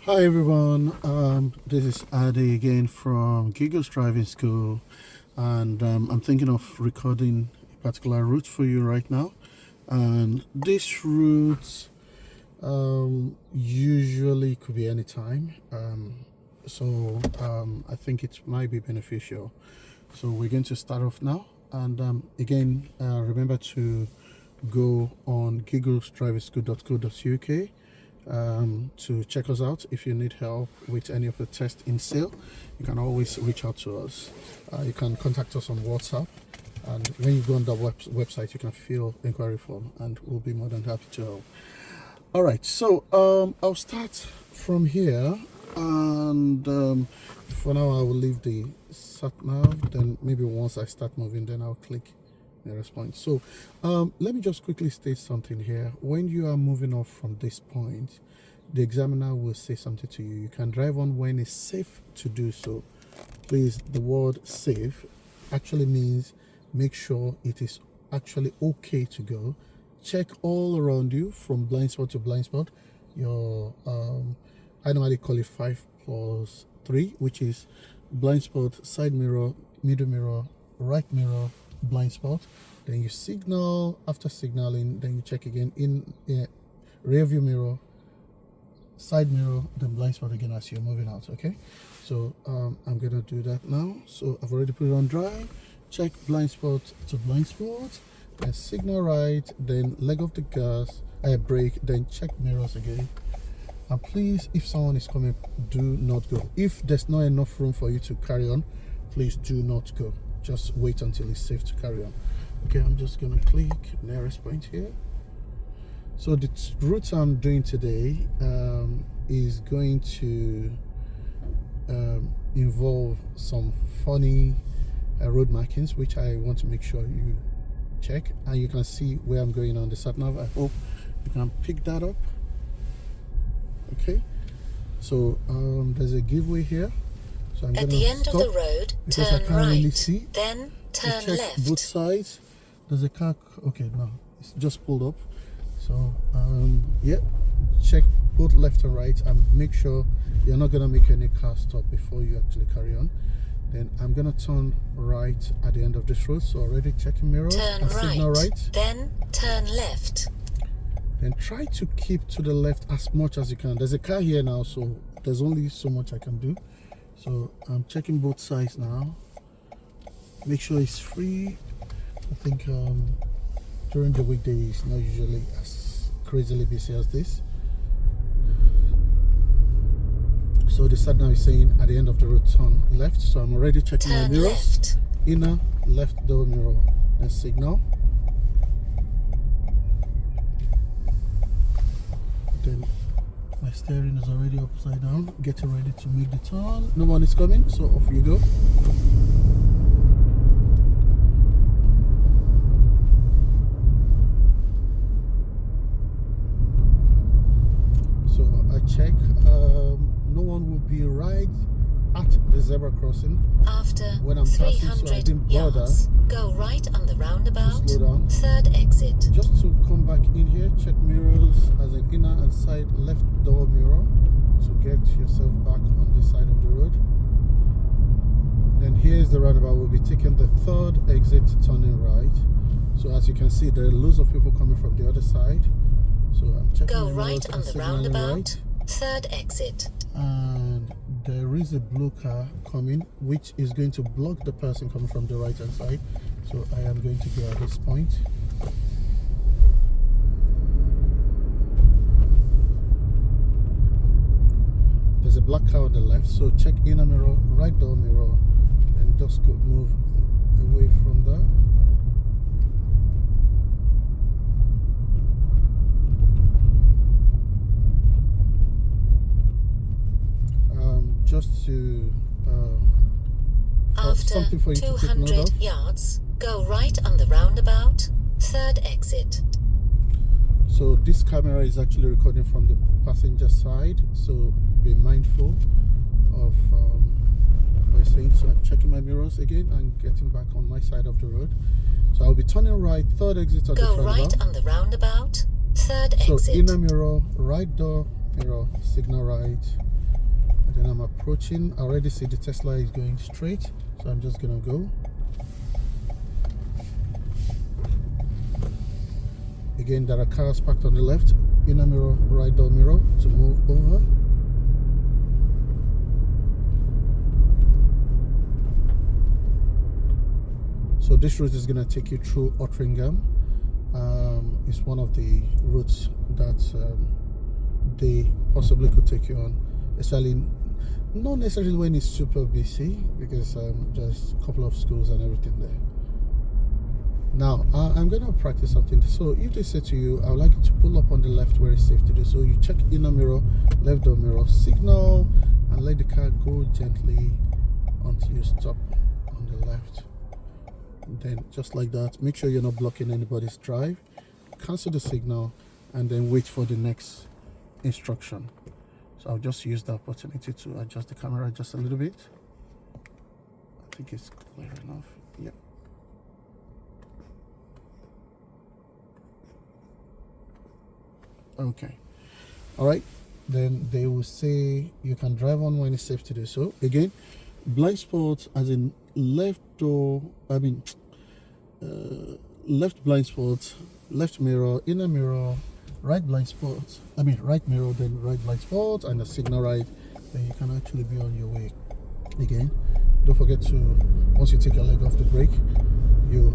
Hi everyone, this is Adi again from Giggles Driving School, and I'm thinking of recording a particular route for you right now. And this route usually could be any time, so I think it might be beneficial. So we're going to start off now, and again, remember to go on gigglesdrivingschool.co.uk to check us out. If you need help with any of the tests in sale, you can always reach out to us. You can contact us on WhatsApp, and when you go on the website you can fill inquiry form and we'll be more than happy to help. All right, so I'll start from here, and for now I will leave the sat nav, then maybe once I start moving then I'll click nearest point. So let me just quickly state something here. When you are moving off from this point, the examiner will say something to you. You can drive on when it's safe to do so. Please, the word safe actually means make sure it is actually okay to go. Check all around you from blind spot to blind spot. Your I normally call it 5+3, which is blind spot, side mirror, middle mirror, right mirror, blind spot. Then you signal. After signaling, then you check again in rear view mirror, side mirror, then blind spot again as you're moving out. Okay, so I'm gonna do that now. So I've already put it on drive. Check blind spot to blind spot, then signal right, then leg off the gas, brake, then check mirrors again. And please, if someone is coming, do not go. If there's not enough room for you to carry on, please do not go. Just wait until it's safe to carry on. Okay, I'm just gonna click nearest point here. So the route I'm doing today is going to involve some funny road markings, which I want to make sure you check, and you can see where I'm going on the sat nav. I hope you can pick that up. Okay, so there's a giveaway here. So I'm at the end of the road, turn right, really then turn left. Both sides. There's a car. Okay, no, it's just pulled up. So yeah, check both left and right, and make sure you're not gonna make any car stop before you actually carry on. Then I'm gonna turn right at the end of this road. So already checking mirrors and signal right, then turn left. Then try to keep to the left as much as you can. There's a car here now, so there's only so much I can do. So I'm checking both sides now. Make sure it's free. I think during the weekday it's not usually as crazily busy as this. So the sat nav is saying at the end of the road turn left. So I'm already checking my mirrors. Left. Inner left door mirror. Then signal. Then my steering is already upside down, getting ready to make the turn. No one is coming, so off you go. So I check, no one will be right at the zebra crossing. After when I'm passing, so I didn't bother. Yards, go right on the roundabout, slow down. Third exit. Just to come back in here, check mirrors as an inner and side left door mirror to get yourself back on this side of the road. Then here's the roundabout. We'll be taking the third exit, turning right. So as you can see, there are loads of people coming from the other side. So I'm checking go right on the roundabout, right. Third exit. And there is a blue car coming, which is going to block the person coming from the right hand side. So I am going to go at this point. There's a black car on the left, so check inner mirror, right door mirror, and just go move away from there. Just to after something for you 200 yards, go right on the roundabout, third exit. So this camera is actually recording from the passenger side, so be mindful of what I'm saying. So I'm checking my mirrors again and getting back on my side of the road. So I'll be turning right, third exit on the roundabout. Go right on the roundabout, third exit. So inner mirror, right door mirror, signal right, and then I'm approaching. I already see the Tesla is going straight, so I'm just gonna go. Again, there are cars parked on the left. Inner mirror, right door mirror to move over. So this route is going to take you through Altrincham. It's one of the routes that they possibly could take you on, especially not necessarily when it's super busy, because there's a couple of schools and everything there. Now I'm going to practice something. So if they say to you, I would like you to pull up on the left where it's safe to do so, you check inner mirror, left door mirror, signal, and let the car go gently until you stop on the left. And then just like that, make sure you're not blocking anybody's drive, cancel the signal, and then wait for the next instruction. So I'll just use the opportunity to adjust the camera just a little bit. I think it's clear enough. Yep. Okay. All right. Then they will say you can drive on when it's safe to do so. Again, blind spots as in left door, left blind spot, left mirror, inner mirror, right blind spot, right mirror, then right blind spot, and a signal right, then you can actually be on your way. Again, don't forget to, once you take your leg off the brake, you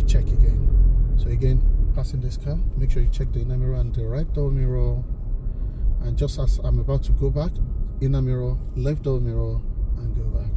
check again. So again, passing this car, make sure you check the inner mirror and the right door mirror, and just as I'm about to go back, inner mirror, left door mirror, and go back.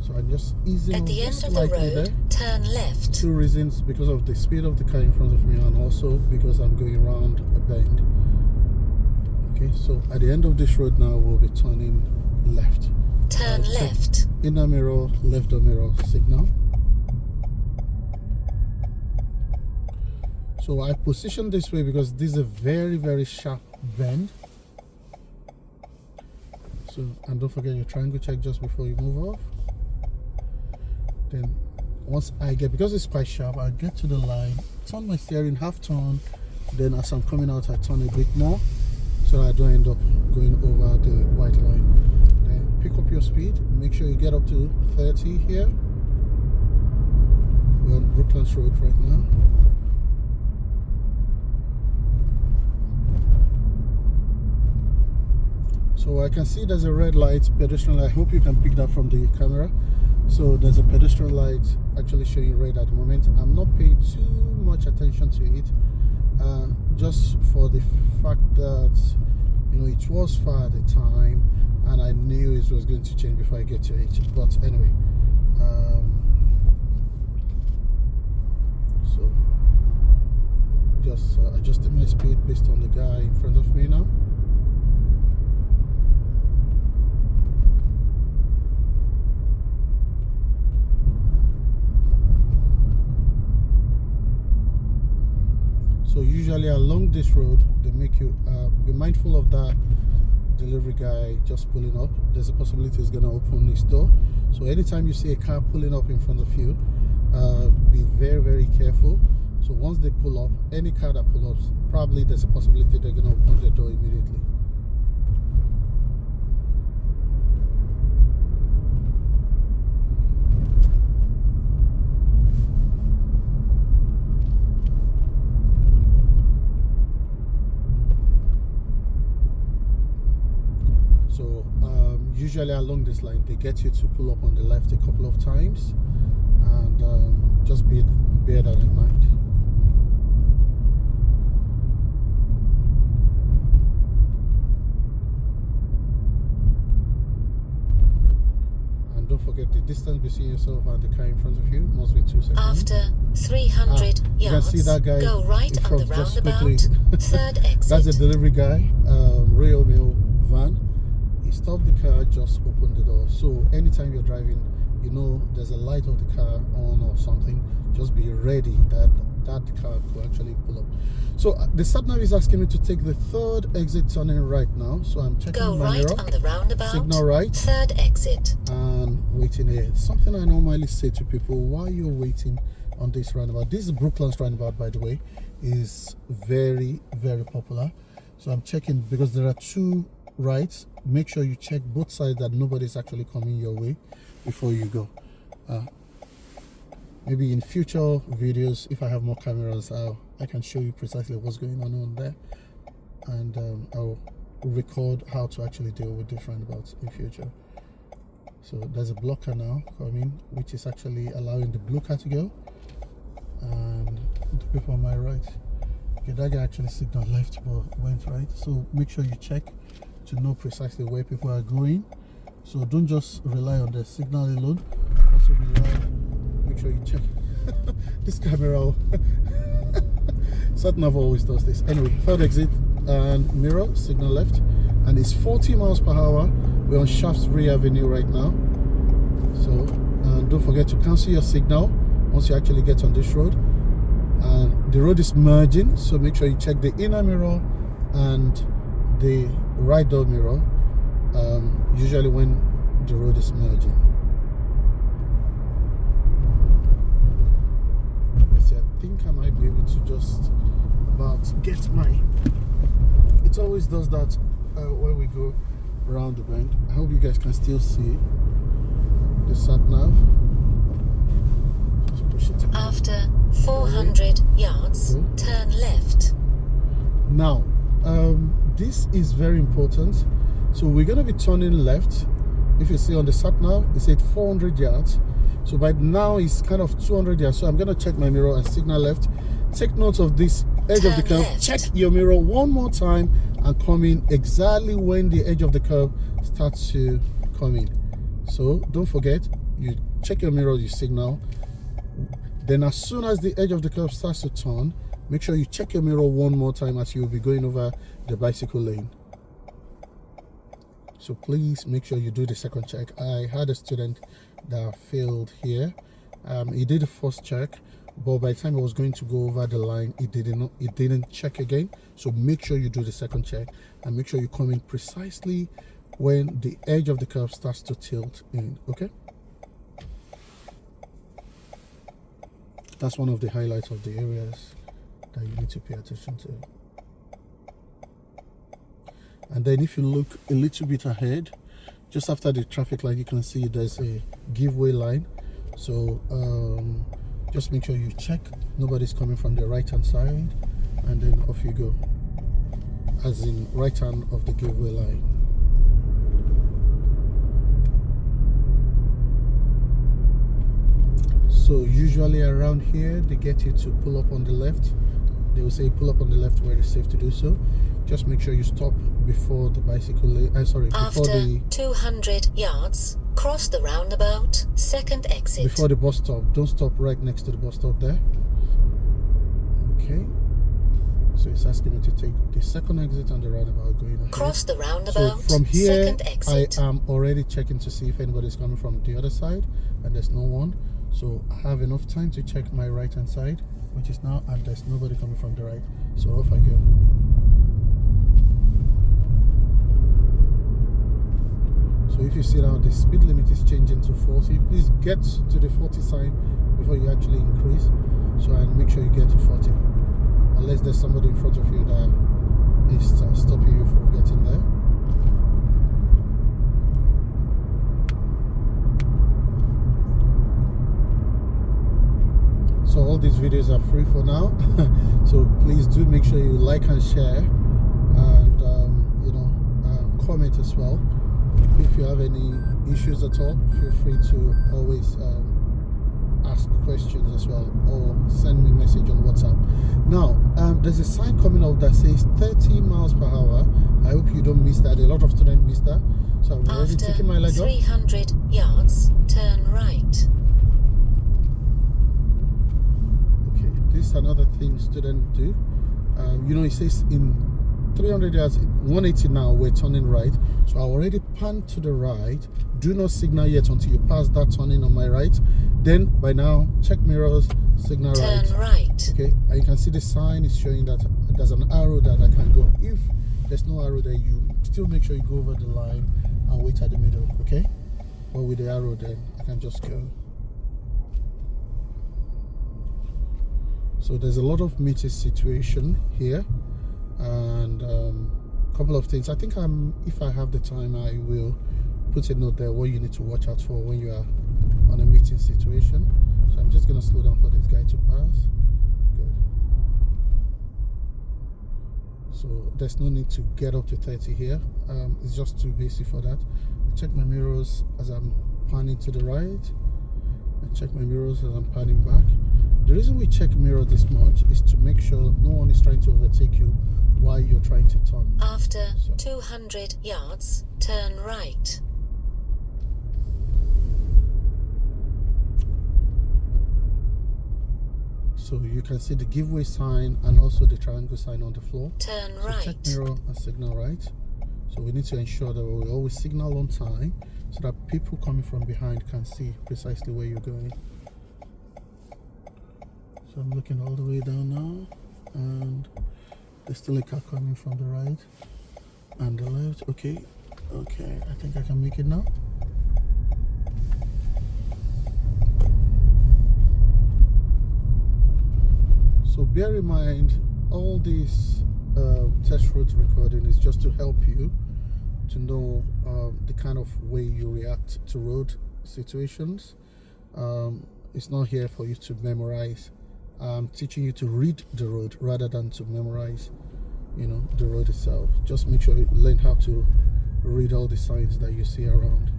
So I'm just easing at the end of the slightly road, there. turn left. Two reasons: because of the speed of the car in front of me, and also because I'm going around a bend. Okay, so at the end of this road now, we'll be turning left. Turn left. Inner mirror, left door mirror, signal. So I position this way because this is a very, very sharp bend. So, and don't forget your triangle check just before you move off. Then once I get, because it's quite sharp, I get to the line, turn my steering half turn, then as I'm coming out I turn a bit more so that I don't end up going over the white line. Then pick up your speed, make sure you get up to 30 here. We're on Brooklands Road right now. So I can see there's a red light, pedestrian light. I hope you can pick that from the camera. So there's a pedestrian light actually showing red at the moment. I'm not paying too much attention to it, just for the fact that, you know, it was far at the time and I knew it was going to change before I get to it. But anyway, so just adjusting my speed based on the guy in front of me now. So usually along this road, they make you be mindful of that delivery guy just pulling up. There's a possibility he's going to open his door. So anytime you see a car pulling up in front of you, be very, very careful. So once they pull up, any car that pulls up, probably there's a possibility they're going to open the door immediately. So usually along this line, they get you to pull up on the left a couple of times, and just bear that in mind. And don't forget the distance between yourself and the car in front of you must be 2 seconds. After 300 yards, you can see that guy go right in on the front just roundabout, quickly. third exit. That's a delivery guy, Royal Mail van. He stopped the car, just opened the door. So anytime you're driving, you know there's a light of the car on or something, just be ready that that car could actually pull up. So the sat nav is asking me to take the third exit turning right now. So I'm checking Go my right mirror. on the roundabout. Signal right. Third exit. And waiting here. Something I normally say to people while you're waiting on this roundabout. This is Brooklands roundabout, by the way, is very, very popular. So I'm checking because there are two rights. Make sure you check both sides that nobody's actually coming your way before you go. Maybe in future videos, if I have more cameras, I can show you precisely what's going on there, and I'll record how to actually deal with these roundabouts in future. So there's a blocker now coming, which is actually allowing the blue car to go, and the people on my right. Okay, that guy actually signaled left but went right. So make sure you check to know precisely where people are going. So don't just rely on the signal alone. Also make sure you check this camera. Sat-nav always does this. Anyway, third exit and mirror, signal left, and it's 40 miles per hour. We're on Shaftesbury Avenue right now. So don't forget to cancel your signal once you actually get on this road. And the road is merging, so make sure you check the inner mirror and the right door mirror, usually when the road is merging. I think I might be able to just about get my, it always does that when we go around the bend. I hope you guys can still see the sat nav. Just push it. After 400 yards, turn left. Now this is very important. So we're going to be turning left. If you see on the sat nav, it said 400 yards. So by now it's kind of 200 yards. So I'm going to check my mirror and signal left. Take note of this edge of the curve. Left. Check your mirror one more time and come in exactly when the edge of the curve starts to come in. So don't forget, you check your mirror, you signal. Then as soon as the edge of the curve starts to turn, make sure you check your mirror one more time as you'll be going over the bicycle lane. So please make sure you do the second check. I had a student that failed here. He did the first check, but by the time I was going to go over the line, it didn't check again. So make sure you do the second check and make sure you come in precisely when the edge of the curve starts to tilt in. Okay, that's one of the highlights of the areas that you need to pay attention to. And then if you look a little bit ahead, just after the traffic light, you can see there's a giveaway line. So just make sure you check nobody's coming from the right hand side, and then off you go, as in right hand of the giveaway line. So usually around here they get you to pull up on the left. They will say pull up on the left where it's safe to do so. Just make sure you stop before the bicycle lane. Before the 200 yards, cross the roundabout, second exit. Before the bus stop. Don't stop right next to the bus stop there. Okay. So it's asking me to take the second exit on the roundabout going ahead. Cross the roundabout, so from here, second exit. I am already checking to see if anybody's coming from the other side, and there's no one. So I have enough time to check my right hand side, which is now, and there's nobody coming from the right. So off I go. So if you see now the speed limit is changing to 40, please get to the 40 sign before you actually increase. So and make sure you get to 40, unless there's somebody in front of you that is stopping you from getting there. So all these videos are free for now. So please do make sure you like and share, and comment as well. If you have any issues at all, feel free to always ask questions as well, or send me a message on WhatsApp. Now there's a sign coming up that says 30 miles per hour. I hope you don't miss that. A lot of students miss that. So I'm already taking my leg off. 300 yards, turn right. This is another thing students do. It says in 300 yards, 180 now, we're turning right. So I already panned to the right. Do not signal yet until you pass that turning on my right. Then by now, check mirrors, signal turn right. Okay, and you can see the sign is showing that there's an arrow that I can go. If there's no arrow there, you still make sure you go over the line and wait at the middle, okay? But with the arrow then, I can just go. So there's a lot of meeting situation here, and a couple of things. I think if I have the time, I will put a note there what you need to watch out for when you are on a meeting situation. So I'm just going to slow down for this guy to pass. Good. So there's no need to get up to 30 here. It's just too basic for that. I check my mirrors as I'm panning to the right. I check my mirrors as I'm panning back. The reason we check mirror this much is to make sure no one is trying to overtake you while you're trying to turn. After 200 yards, turn right. So you can see the giveaway sign and also the triangle sign on the floor. Turn so right. Check mirror and signal right. So we need to ensure that we always signal on time so that people coming from behind can see precisely where you're going. So I'm looking all the way down now, and there's still a car coming from the right and the left. Okay, I think I can make it now. So bear in mind, all this test road recording is just to help you to know the kind of way you react to road situations. It's not here for you to memorize. I'm teaching you to read the road rather than to memorize, the road itself. Just make sure you learn how to read all the signs that you see around.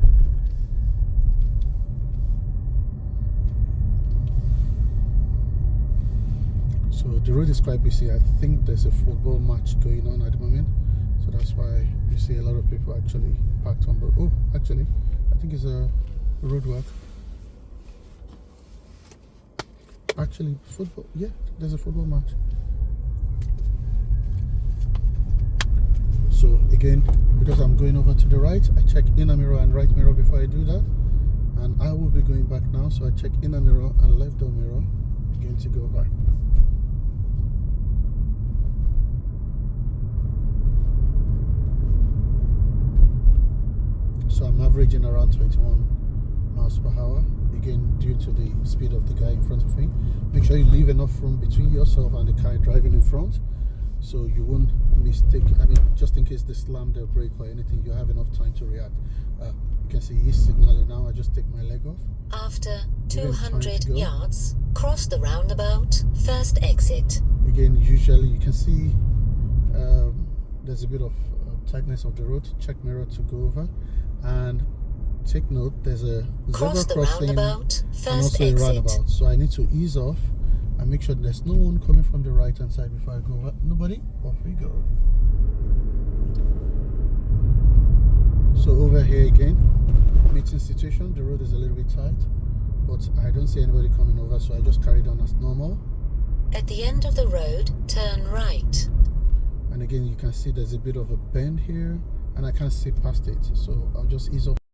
So the road is quite busy. I think there's a football match going on at the moment, so that's why you see a lot of people actually parked on board. Oh, actually, I think it's a road work. Actually, football. Yeah, there's a football match. So again, because I'm going over to the right, I check inner mirror and right mirror before I do that, and I will be going back now. So I check inner mirror and left door mirror. Going to go back. So I'm averaging around 21 miles per hour, again due to the speed of the guy in front of me. Make sure you leave enough room between yourself and the car driving in front, so you won't mistake. Just in case they slam their brake or anything, you have enough time to react. You can see he's signaling now. I just take my leg off. After 200 yards, cross the roundabout, first exit. Again, usually you can see there's a bit of tightness of the road. Check mirror to go over, and take note, there's a zebra crossing and also a roundabout. So I need to ease off and make sure there's no one coming from the right hand side before I go over. Nobody? Off we go. So over here again, meeting situation, the road is a little bit tight, but I don't see anybody coming over, so I just carried on as normal. At the end of the road, turn right. And again, you can see there's a bit of a bend here, and I can't see past it, so I'll just ease off.